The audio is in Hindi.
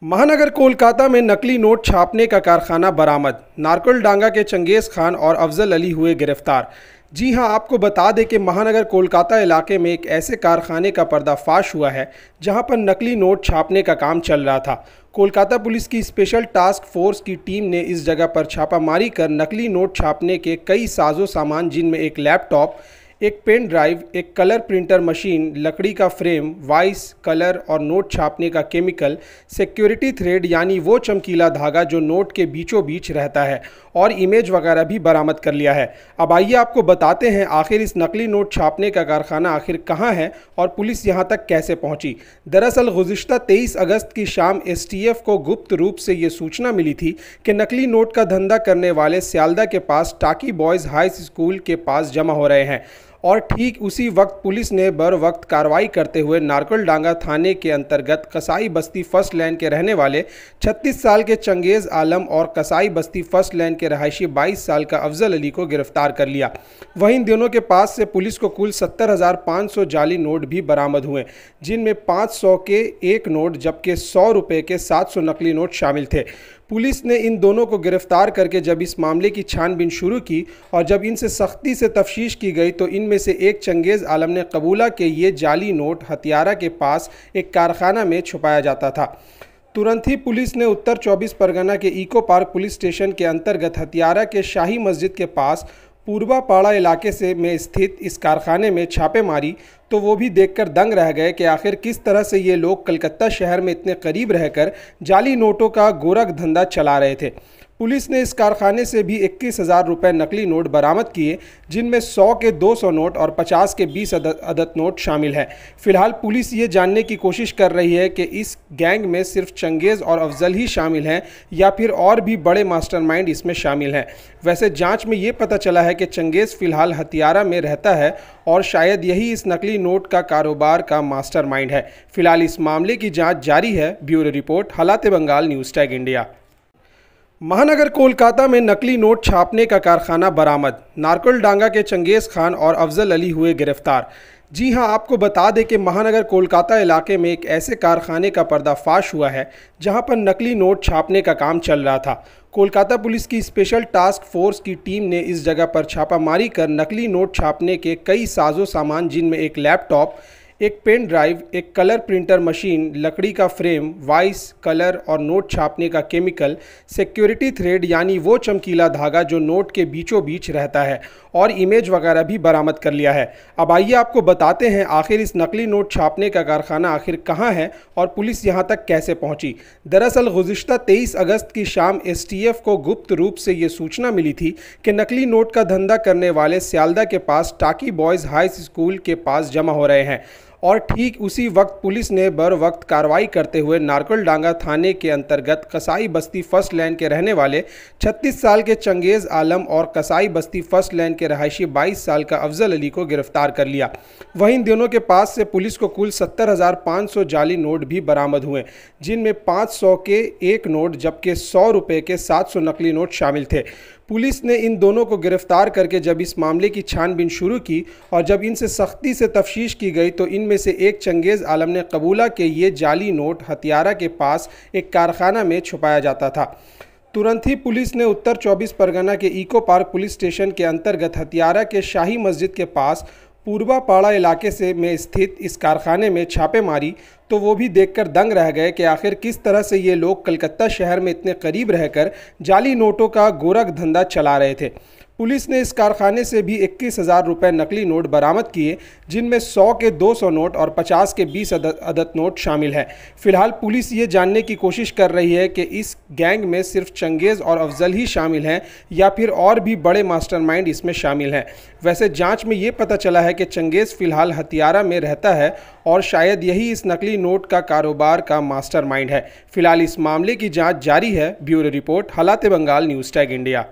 महानगर कोलकाता में नकली नोट छापने का कारखाना बरामद। नारकलडांगा के चंगेज़ खान और अफजल अली हुए गिरफ्तार। जी हां, आपको बता दें कि महानगर कोलकाता इलाके में एक ऐसे कारखाने का पर्दाफाश हुआ है जहां पर नकली नोट छापने का काम चल रहा था। कोलकाता पुलिस की स्पेशल टास्क फोर्स की टीम ने इस जगह पर छापामारी कर नकली नोट छापने के कई साजो सामान, जिनमें एक लैपटॉप, एक पेन ड्राइव, एक कलर प्रिंटर मशीन, लकड़ी का फ्रेम, वाइस, कलर और नोट छापने का केमिकल, सिक्योरिटी थ्रेड यानी वो चमकीला धागा जो नोट के बीचों बीच रहता है, और इमेज वगैरह भी बरामद कर लिया है। अब आइए आपको बताते हैं आखिर इस नकली नोट छापने का कारखाना आखिर कहाँ है और पुलिस यहाँ तक कैसे पहुँची। दरअसल गुज़िश्ता 23 अगस्त की शाम STF को गुप्त रूप से ये सूचना मिली थी कि नकली नोट का धंधा करने वाले स्यालदा के पास टाकी बॉयज़ हाई स्कूल के पास जमा हो रहे हैं, और ठीक उसी वक्त पुलिस ने बर वक्त कार्रवाई करते हुए नारकलडांगा थाने के अंतर्गत कसाई बस्ती फर्स्ट लाइन के रहने वाले 36 साल के चंगेज़ आलम और कसाई बस्ती फर्स्ट लाइन के रहायशी 22 साल का अफजल अली को गिरफ्तार कर लिया। वहीं इन दोनों के पास से पुलिस को कुल 70,500 जाली नोट भी बरामद हुए, जिनमें 500 के एक नोट जबकि 100 रुपये के 700 नकली नोट शामिल थे। पुलिस ने इन दोनों को गिरफ्तार करके जब इस मामले की छानबीन शुरू की और जब इनसे सख्ती से तफ्तीश की गई तो इनमें से एक चंगेज़ आलम ने कबूला कि ये जाली नोट हथियारा के पास एक कारखाना में छुपाया जाता था। तुरंत ही पुलिस ने उत्तर 24 परगना के इको पार्क पुलिस स्टेशन के अंतर्गत हथियारा के शाही मस्जिद के पास पूर्वापाड़ा इलाके में स्थित इस कारखाने में छापे मारी, तो वो भी देखकर दंग रह गए कि आखिर किस तरह से ये लोग कलकत्ता शहर में इतने करीब रहकर जाली नोटों का गोरख धंधा चला रहे थे। पुलिस ने इस कारखाने से भी 21,000 रुपये नकली नोट बरामद किए, जिनमें 100 के 200 नोट और 50 के 20 अदद नोट शामिल हैं। फिलहाल पुलिस ये जानने की कोशिश कर रही है कि इस गैंग में सिर्फ चंगेज़ और अफजल ही शामिल हैं या फिर और भी बड़े मास्टरमाइंड इसमें शामिल हैं। वैसे जांच में ये पता चला है कि चंगेज़ फ़िलहाल हथियारा में रहता है और शायद यही इस नकली नोट का कारोबार का मास्टरमाइंड है। फिलहाल इस मामले की जाँच जारी है। ब्यूरो रिपोर्ट, हालात बंगाल, न्यूज़ टैग इंडिया। महानगर कोलकाता में नकली नोट छापने का कारखाना बरामद। नारकलडांगा के चंगेज़ खान और अफजल अली हुए गिरफ्तार। जी हां, आपको बता दें कि महानगर कोलकाता इलाके में एक ऐसे कारखाने का पर्दाफाश हुआ है जहां पर नकली नोट छापने का काम चल रहा था। कोलकाता पुलिस की स्पेशल टास्क फोर्स की टीम ने इस जगह पर छापामारी कर नकली नोट छापने के कई साजो सामान, जिनमें एक लैपटॉप, एक पेन ड्राइव, एक कलर प्रिंटर मशीन, लकड़ी का फ्रेम, वाइस, कलर और नोट छापने का केमिकल, सिक्योरिटी थ्रेड यानी वो चमकीला धागा जो नोट के बीचों बीच रहता है, और इमेज वगैरह भी बरामद कर लिया है। अब आइए आपको बताते हैं आखिर इस नकली नोट छापने का कारखाना आखिर कहाँ है और पुलिस यहाँ तक कैसे पहुँची। दरअसल गुज़िश्ता 23 अगस्त की शाम STF को गुप्त रूप से ये सूचना मिली थी कि नकली नोट का धंधा करने वाले स्यालदा के पास टाकी बॉयज़ हाई स्कूल के पास जमा हो रहे हैं, और ठीक उसी वक्त पुलिस ने बर वक्त कार्रवाई करते हुए नारकलडांगा थाने के अंतर्गत कसाई बस्ती फर्स्ट लाइन के रहने वाले 36 साल के चंगेज़ आलम और कसाई बस्ती फर्स्ट लाइन के रहायशी 22 साल का अफजल अली को गिरफ्तार कर लिया। वहीं इन दोनों के पास से पुलिस को कुल 70,500 जाली नोट भी बरामद हुए, जिनमें 500 के एक नोट जबकि 100 रुपये के 700 नकली नोट शामिल थे। पुलिस ने इन दोनों को गिरफ्तार करके जब इस मामले की छानबीन शुरू की और जब इनसे सख्ती से तफ्तीश की गई तो इनमें से एक चंगेज़ आलम ने कबूला कि ये जाली नोट हथियारा के पास एक कारखाना में छुपाया जाता था। तुरंत ही पुलिस ने उत्तर 24 परगना के इको पार्क पुलिस स्टेशन के अंतर्गत हथियारा के शाही मस्जिद के पास पूर्वापाड़ा इलाके में स्थित इस कारखाने में छापे मारी, तो वो भी देखकर दंग रह गए कि आखिर किस तरह से ये लोग कलकत्ता शहर में इतने करीब रहकर जाली नोटों का गोरख धंधा चला रहे थे। पुलिस ने इस कारखाने से भी 21,000 रुपये नकली नोट बरामद किए, जिनमें 100 के 200 नोट और 50 के 20 अदद नोट शामिल हैं। फिलहाल पुलिस ये जानने की कोशिश कर रही है कि इस गैंग में सिर्फ चंगेज़ और अफजल ही शामिल हैं या फिर और भी बड़े मास्टरमाइंड इसमें शामिल हैं। वैसे जांच में ये पता चला है कि चंगेज़ फ़िलहाल हथियारा में रहता है और शायद यही इस नकली नोट का कारोबार का मास्टरमाइंड है। फिलहाल इस मामले की जाँच जारी है। ब्यूरो रिपोर्ट, हालात बंगाल, न्यूज़ टैग इंडिया।